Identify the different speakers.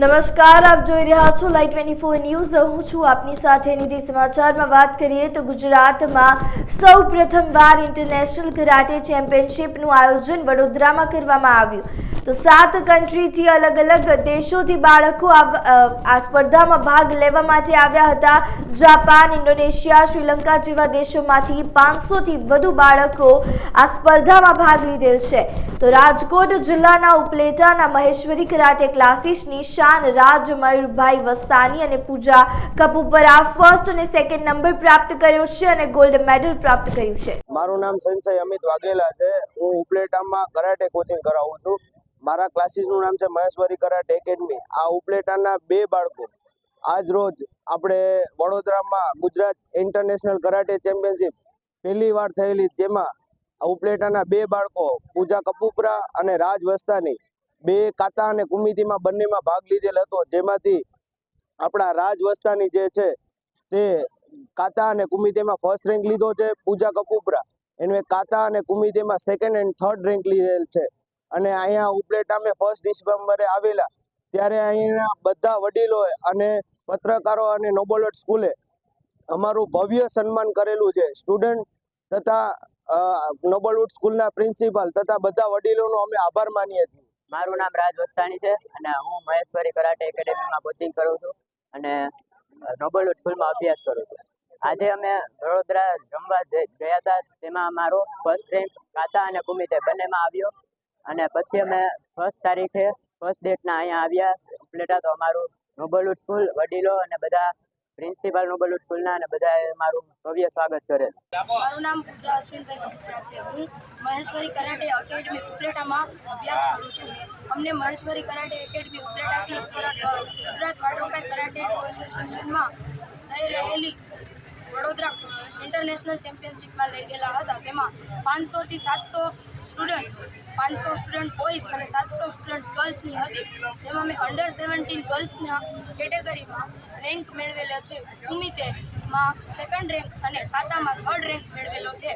Speaker 1: નમસ્કાર, આપ જોઈ રહ્યા છો લાઈવ 24 ન્યૂઝ। હું છું આપની સાથે નિધિ। સમાચારમાં વાત કરીએ તો ગુજરાતમાં સૌપ્રથમવાર ઇન્ટરનેશનલ કરાટે ચેમ્પિયનશિપનું આયોજન વડોદરામાં કરવામાં આવ્યું। તો 7 કન્ટ્રીથી અલગ-અલગ દેશોથી બાળકો આ સ્પર્ધામાં ભાગ લેવા માટે આવ્યા હતા। જાપાન, ઇન્ડોનેશિયા, શ્રીલંકા જેવા દેશોમાંથી 500થી વધુ બાળકો આ સ્પર્ધામાં ભાગ લીધેલ છે। તો રાજકોટ જિલ્લાના ઉપલેટાના મહેશ્વરી કરાટે ક્લાસીસની રાજ મયુરભાઈ વસ્તાની અને પૂજા કપૂપરા ફર્સ્ટ અને સેકન્ડ નંબર પ્રાપ્ત કર્યો છે અને ગોલ્ડ મેડલ પ્રાપ્ત કર્યું છે।
Speaker 2: મારું નામ સંજય અમિત વાઘેલા છે। હું ઉપલેટામાં કરાટે કોચિંગ કરાવું છું। મારા ક્લાસીસનું નામ છે મહેશ્વરી કરાટે એકેડમી। આ ઉપલેટાના 2 બાળકો આજ રોજ આપણે વડોદરામાં ગુજરાત ઇન્ટરનેશનલ કરાટે ચેમ્પિયનશિપ પહેલી વાર થયેલી, જેમાં ઉપલેટાના 2 બાળકો પૂજા કપૂપરા અને રાજ વસ્તાની 2 કાતા અને કુમિતિમાં બંનેમાં ભાગ લીધેલ હતો। જેમાંથી આપણા રાજ વસ્તાની જે છે તે કાતા અને કુમિતિમાં ફર્સ્ટ રેન્ક લીધો છે। પૂજા કપૂપરા એને કાતા અને કુમિતિમાં સેકન્ડ એન્ડ થર્ડ રેન્ક લીધેલ છે। અને અહીંયા ઉપલેટામાં 1 ડિસેમ્બરે આવેલા ત્યારે અહીંના બધા વડીલોએ અને પત્રકારો અને નોબલ સ્કૂલે અમારું ભવ્ય સન્માન કરેલું છે। સ્ટુડન્ટ તથા નોબલવુડ સ્કૂલના પ્રિન્સિપાલ તથા બધા વડીલોનો અમે આભાર માનીએ છીએ।
Speaker 3: મારું નામ રાજ વસ્તાણી છે અને હું મહેશ્વરી કરાટે એકેડેમીમાં કોચિંગ કરું છું અને નોબલવુડ સ્કૂલમાં અભ્યાસ કરું છું। આજે અમે વડોદરા રમવા ગયા હતા, તેમાં અમારો ફર્સ્ટ રેન્ક કાતા અને કુમિતે બંનેમાં આવ્યો અને પછી અમે ફર્સ્ટ તારીખે ફર્સ્ટ ડેટના અહીંયા આવ્યા ઉપલેટા। તો અમારું નોબલવુડ સ્કૂલ વડીલો અને બધા પ્રિન્સિપાલ નોબલવુડ સ્કૂલના અને બધાએ મારું ભવ્ય સ્વાગત કરેલ।
Speaker 4: મારું નામ પૂજા અશ્વિનભાઈ કપૂરા છે। હું મહેશ્વરી કરાટે એકેડમી ઉપલેટામાં અભ્યાસ કરું છું। અમને મહેશ્વરી કરાટે એકેડમી ઉપલેટાથી ગુજરાત વાડોકાઈ કરાટે એસોસિએશનમાં થઈ રહેલી વડોદરા ઇન્ટરનેશનલ ચેમ્પિયનશિપમાં લઈ ગયેલા હતા। તેમાં 500થી 700 સ્ટુડન્ટ્સ, 500 સ્ટુડન્ટ બોયઝ અને 700 સ્ટુડન્ટ ગર્લ્સની હતી। જેમાં મેં અંડર 17 ગર્લ્સના કેટેગરીમાં રેન્ક મેળવેલો છે। કુમિતેમાં સેકન્ડ રેન્ક અને કાતામાં થર્ડ રેન્ક મેળવેલો છે।